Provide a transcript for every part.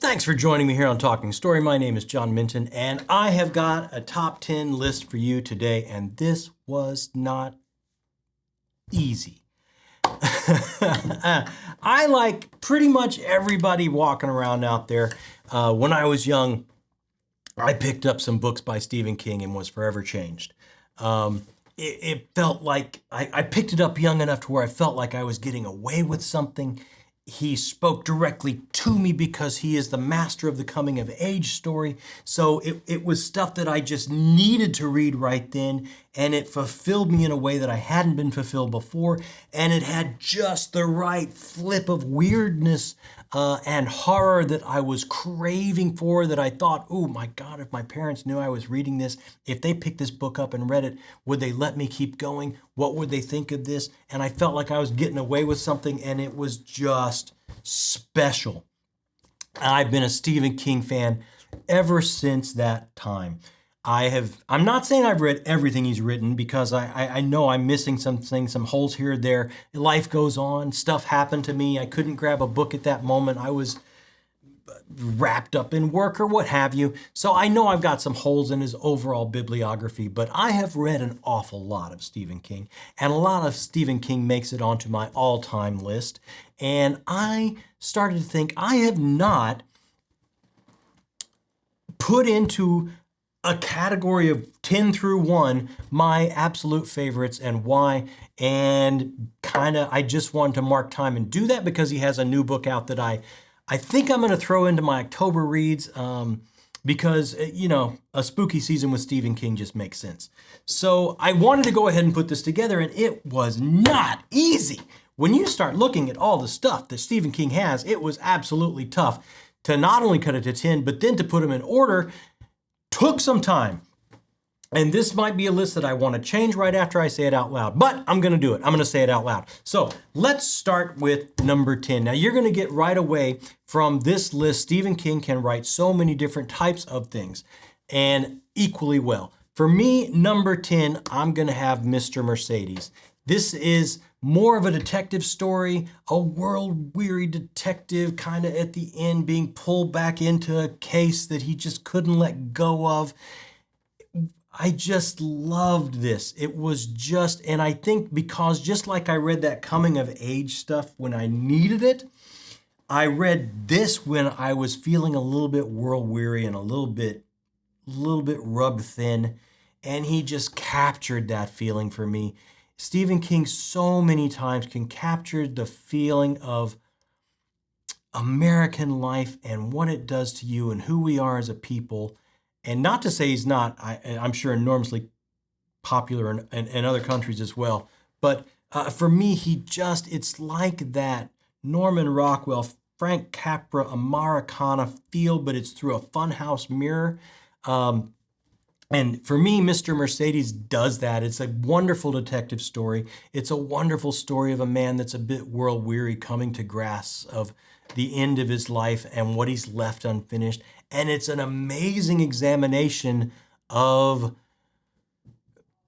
Thanks for joining me here on Talking Story. My name is John Minton, and I have got a top 10 list for you today, and this was not easy. I, like pretty much everybody walking around out there, when I was young, I picked up some books by Stephen King and was forever changed. It felt like I picked it up young enough to where I felt like I was getting away with something. He spoke directly to me because he is the master of the coming of age story. So it was stuff that I just needed to read right then, and it fulfilled me in a way that I hadn't been fulfilled before, and it had just the right flip of weirdness and horror that I was craving for, that I thought, oh my God, if my parents knew I was reading this, if they picked this book up and read it, would they let me keep going? What would they think of this? And I felt like I was getting away with something, and it was just special. I've been a Stephen King fan ever since that time. I'm not saying I've read everything he's written, because I know I'm missing some things, some holes here or there. Life goes on, stuff happened to me. I couldn't grab a book at that moment. I was wrapped up in work or what have you. So I know I've got some holes in his overall bibliography, but I have read an awful lot of Stephen King, and a lot of Stephen King makes it onto my all-time list. And I started to think I have not put into a category of 10 through 1 my absolute favorites and why. And I just wanted to mark time and do that because he has a new book out that I think I'm going to throw into my October reads, because, a spooky season with Stephen King just makes sense. So I wanted to go ahead and put this together, and it was not easy. When you start looking at all the stuff that Stephen King has, it was absolutely tough to not only cut it to 10, but then to put them in order took some time. And this might be a list that I want to change right after I say it out loud, but I'm going to do it. I'm going to say it out loud. So let's start with number 10. Now you're going to get right away from this list, Stephen King can write so many different types of things and equally well. For me, number 10, I'm going to have Mr. Mercedes. This is more of a detective story, a world-weary detective kind of at the end being pulled back into a case that he just couldn't let go of. I just loved this. It was just, and I think because just like I read that coming of age stuff when I needed it, I read this when I was feeling a little bit world weary and a little bit rubbed thin, and he just captured that feeling for me. Stephen King so many times can capture the feeling of American life and what it does to you and who we are as a people. And not to say he's not, I'm sure, enormously popular in other countries as well. But for me, it's like that Norman Rockwell, Frank Capra, Americana feel, but it's through a funhouse mirror. And for me, Mr. Mercedes does that. It's a wonderful detective story. It's a wonderful story of a man that's a bit world weary, coming to grasp of the end of his life and what he's left unfinished. And it's an amazing examination of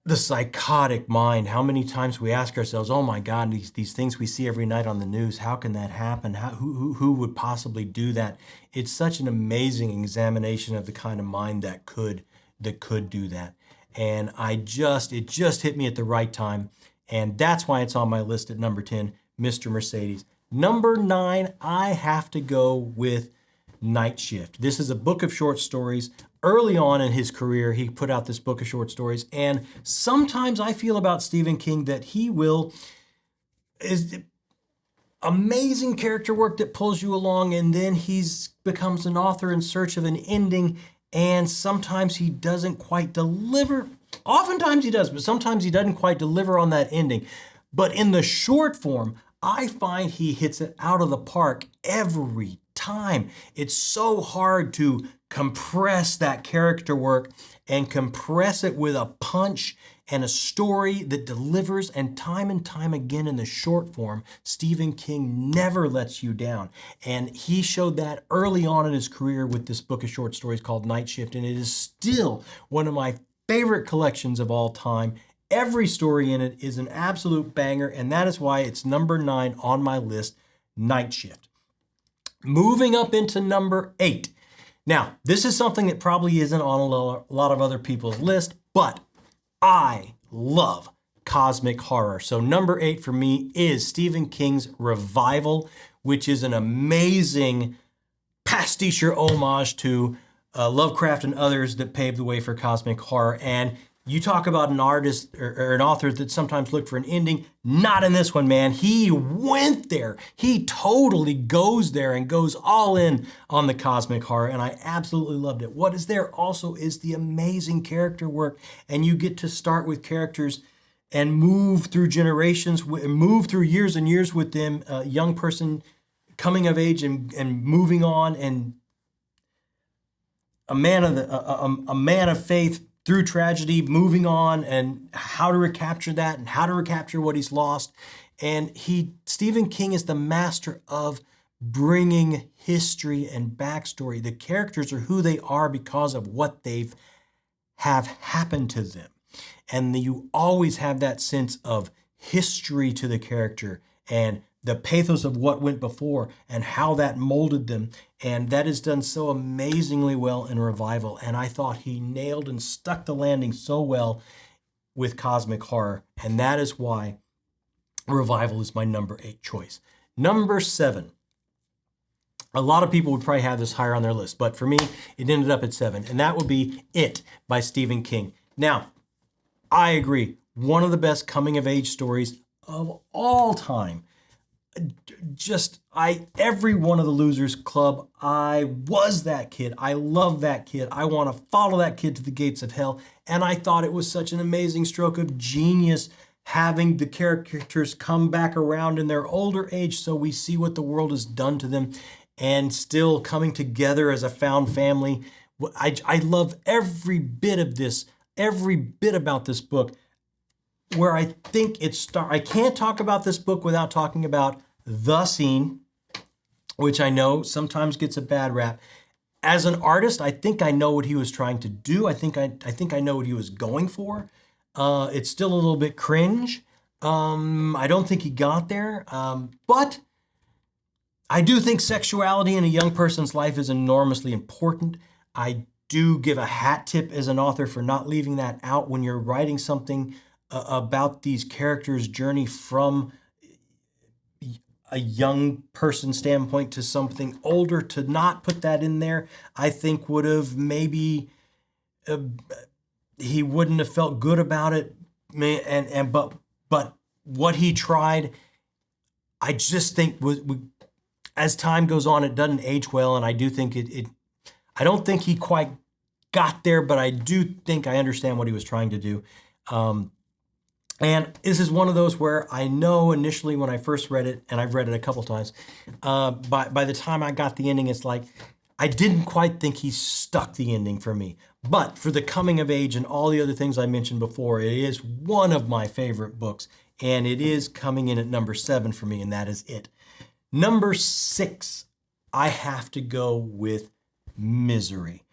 the psychotic mind. How many times we ask ourselves, oh my God, these things we see every night on the news, how can that happen? Who would possibly do that? It's such an amazing examination of the kind of mind that could do that. And it just hit me at the right time. And that's why it's on my list at number 10, Mr. Mercedes. Number 9, I have to go with Night Shift. This is a book of short stories. Early on in his career, he put out this book of short stories. And sometimes I feel about Stephen King that is amazing character work that pulls you along, and then becomes an author in search of an ending. And sometimes he doesn't quite deliver. Oftentimes he does, but sometimes he doesn't quite deliver on that ending. But in the short form, I find he hits it out of the park every time. It's so hard to compress that character work and compress it with a punch and a story that delivers. And time again in the short form, Stephen King never lets you down. And he showed that early on in his career with this book of short stories called Night Shift. And it is still one of my favorite collections of all time. Every story in it is an absolute banger. And that is why it's number 9 on my list, Night Shift. Moving up into number 8. Now, this is something that probably isn't on a lot of other people's list, but I love cosmic horror. So number 8 for me is Stephen King's Revival, which is an amazing pastiche or homage to Lovecraft and others that paved the way for cosmic horror. And you talk about an artist or an author that sometimes look for an ending. Not in this one, man. He went there. He totally goes there and goes all in on the cosmic horror, and I absolutely loved it. What is there also is the amazing character work, and you get to start with characters and move through generations, move through years and years with them, a young person coming of age and moving on, and a man of faith through tragedy, moving on, and how to recapture that and how to recapture what he's lost. And Stephen King is the master of bringing history and backstory. The characters are who they are because of what they've have happened to them. And you always have that sense of history to the character and the pathos of what went before and how that molded them. And that is done so amazingly well in Revival. And I thought he nailed and stuck the landing so well with cosmic horror. And that is why Revival is my number 8 choice. Number 7. A lot of people would probably have this higher on their list, but for me, it ended up at 7. And that would be It by Stephen King. Now, I agree. One of the best coming of age stories of all time. Every one of the Losers Club, I was that kid. I love that kid. I want to follow that kid to the gates of hell. And I thought it was such an amazing stroke of genius having the characters come back around in their older age so we see what the world has done to them and still coming together as a found family. I love every bit of this, every bit about this book. Where I think I can't talk about this book without talking about the scene, which I know sometimes gets a bad rap. As an artist, I think I know what he was trying to do. I think I know what he was going for. It's still a little bit cringe. I don't think he got there. But I do think sexuality in a young person's life is enormously important. I do give a hat tip as an author for not leaving that out when you're writing something about these characters' journey from a young person standpoint to something older. To not put that in there, I think would have maybe he wouldn't have felt good about it. But what he tried, I just think as time goes on, it doesn't age well, and I do think I don't think he quite got there, but I do think I understand what he was trying to do. And this is one of those where I know initially when I first read it, and I've read it a couple times, by the time I got the ending, it's like, I didn't quite think he stuck the ending for me. But for the coming of age and all the other things I mentioned before, it is one of my favorite books, and it is coming in at number 7 for me, and that is It. Number 6, I have to go with Misery.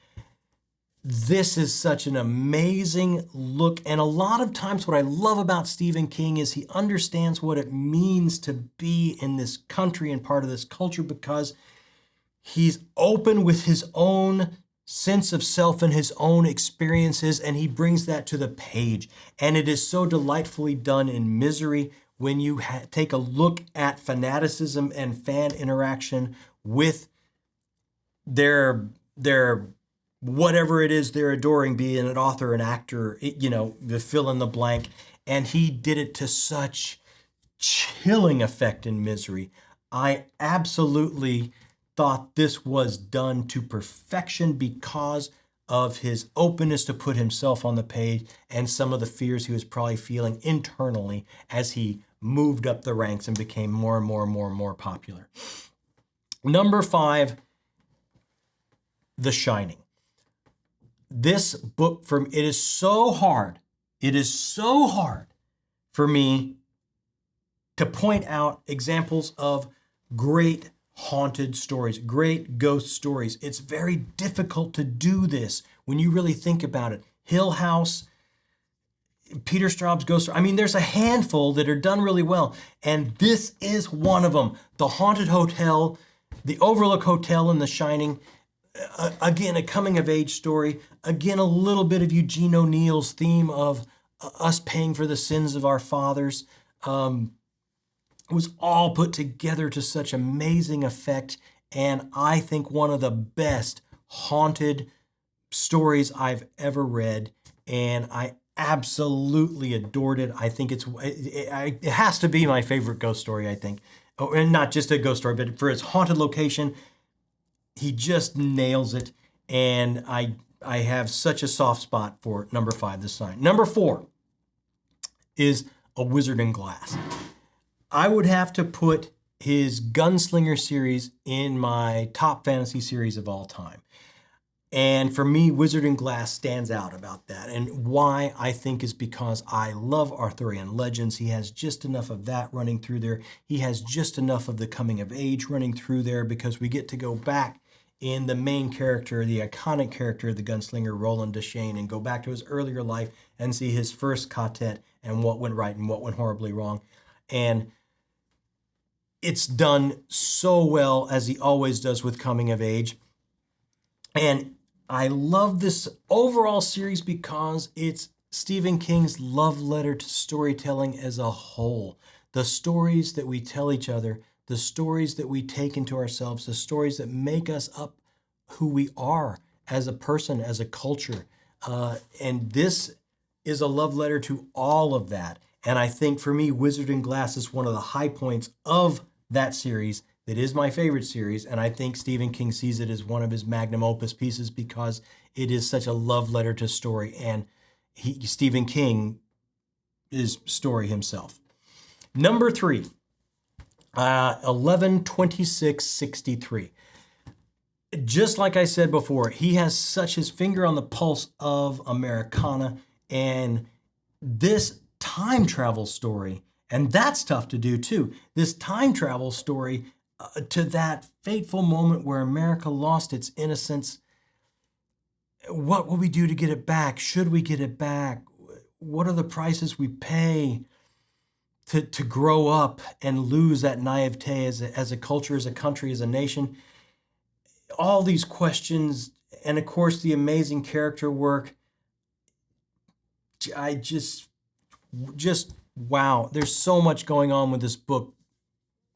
This is such an amazing look. And a lot of times what I love about Stephen King is he understands what it means to be in this country and part of this culture, because he's open with his own sense of self and his own experiences, and he brings that to the page. And it is so delightfully done in Misery when you take a look at fanaticism and fan interaction with their whatever it is they're adoring, be it an author, an actor, the fill in the blank. And he did it to such chilling effect in Misery. I absolutely thought this was done to perfection because of his openness to put himself on the page and some of the fears he was probably feeling internally as he moved up the ranks and became more and more and more and more popular. Number 5, The Shining. This book, it is so hard for me to point out examples of great haunted stories, great ghost stories. It's very difficult to do this when you really think about it. Hill House, Peter Straub's Ghost Story. I mean, there's a handful that are done really well, and this is one of them. The Haunted Hotel The Overlook Hotel in The Shining, again, a coming of age story. Again, a little bit of Eugene O'Neill's theme of us paying for the sins of our fathers. It was all put together to such amazing effect. And I think one of the best haunted stories I've ever read. And I absolutely adored it. I think it has to be my favorite ghost story, I think. Oh, and not just a ghost story, but for its haunted location, he just nails it. And I have such a soft spot for number 5, The Sign. Number 4 is A Wizard in Glass. I would have to put his Gunslinger series in my top fantasy series of all time. And for me, Wizard in Glass stands out about that. And why, I think, is because I love Arthurian legends. He has just enough of that running through there. He has just enough of the coming of age running through there, because we get to go back in the main character, the iconic character of the gunslinger, Roland Deschain, and go back to his earlier life and see his first quartet and what went right and what went horribly wrong. And it's done so well, as he always does with coming of age. And I love this overall series because it's Stephen King's love letter to storytelling as a whole. The stories that we tell each other, the stories that we take into ourselves, the stories that make us up who we are as a person, as a culture. And this is a love letter to all of that. And I think for me, Wizard in Glass is one of the high points of that series. That is my favorite series, and I think Stephen King sees it as one of his magnum opus pieces because it is such a love letter to story, and Stephen King is story himself. Number 3, 11/26/63. Just like I said before, he has such his finger on the pulse of Americana, and this time travel story, and that's tough to do too, this time travel story to that fateful moment where America lost its innocence. What will we do to get it back? Should we get it back? What are the prices we pay to grow up and lose that naivete as a culture, as a country, as a nation? All these questions, and of course the amazing character work. I just wow, there's so much going on with this book,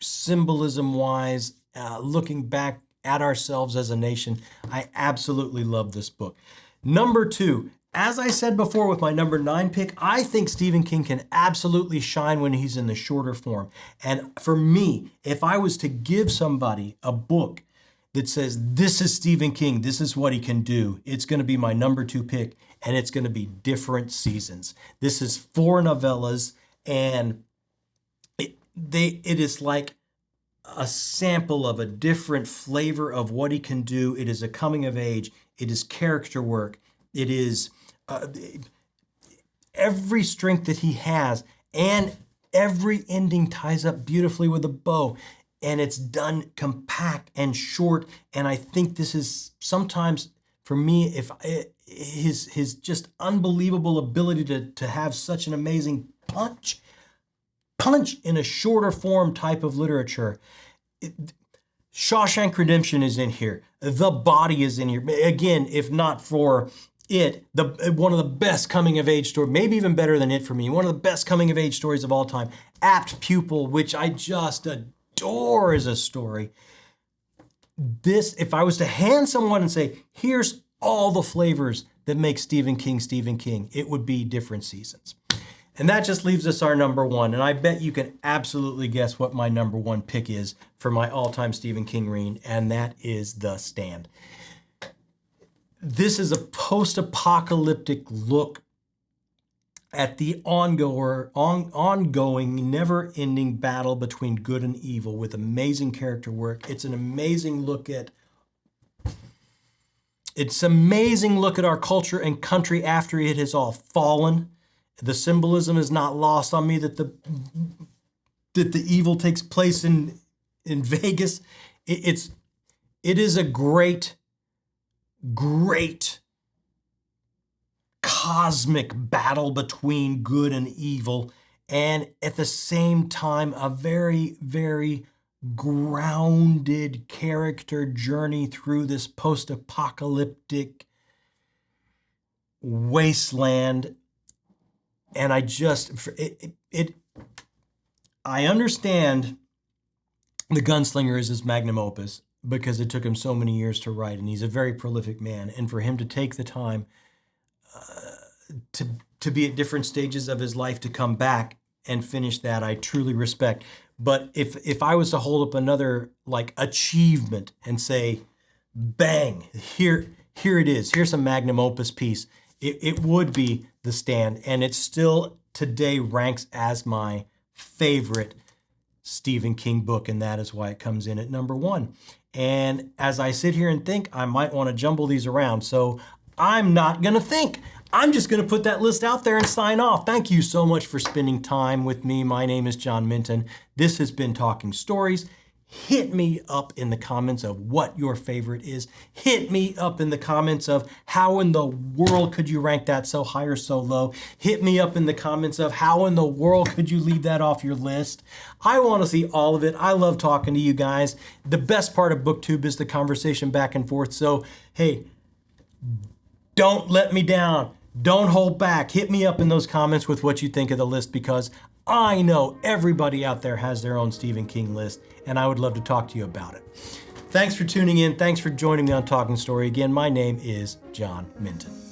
symbolism wise, looking back at ourselves as a nation. I absolutely love this book. Number 2, as I said before with my number 9 pick, I think Stephen King can absolutely shine when he's in the shorter form. And for me, if I was to give somebody a book that says, this is Stephen King, this is what he can do, it's going to be my number 2 pick, and it's going to be Different Seasons. This is 4 novellas, and it is like a sample of a different flavor of what he can do. It is a coming of age. It is character work. It is every strength that he has, and every ending ties up beautifully with a bow, and it's done compact and short. And I think this is sometimes, for me, if his just unbelievable ability to have such an amazing punch in a shorter form type of literature. Shawshank Redemption is in here. The Body is in here. Again, if not for it, one of the best coming of age stories, maybe even better than it for me, one of the best coming of age stories of all time. Apt Pupil, which I just adore as a story. This, if I was to hand someone and say, here's all the flavors that make Stephen King, it would be Different Seasons. And that just leaves us our number 1. And I bet you can absolutely guess what my number 1 pick is for my all-time Stephen King read, and that is The Stand. This is a post-apocalyptic look at the ongoing, never-ending battle between good and evil with amazing character work. It's an amazing look at our culture and country after it has all fallen. The symbolism is not lost on me that the evil takes place in Vegas. It is a great cosmic battle between good and evil, and at the same time a very, very grounded character journey through this post-apocalyptic wasteland. And I just, I understand The Gunslinger is his magnum opus because it took him so many years to write, and he's a very prolific man. And for him to take the time to be at different stages of his life to come back and finish that, I truly respect. But if I was to hold up another like achievement and say, bang, here it is, here's a magnum opus piece, it would be The Stand, and it still today ranks as my favorite Stephen King book, and that is why it comes in at number 1. And as I sit here and think, I might want to jumble these around, so I'm not going to think. I'm just going to put that list out there and sign off. Thank you so much for spending time with me. My name is John Minton. This has been Talking Stories. Hit me up in the comments of what your favorite is. Hit me up in the comments of how in the world could you rank that so high or so low. Hit me up in the comments of how in the world could you leave that off your list. I want to see all of it. I love talking to you guys. The best part of BookTube is the conversation back and forth. So, hey, don't let me down. Don't hold back. Hit me up in those comments with what you think of the list, because I know everybody out there has their own Stephen King list, and I would love to talk to you about it. Thanks for tuning in. Thanks for joining me on Talking Story. Again, my name is John Minton.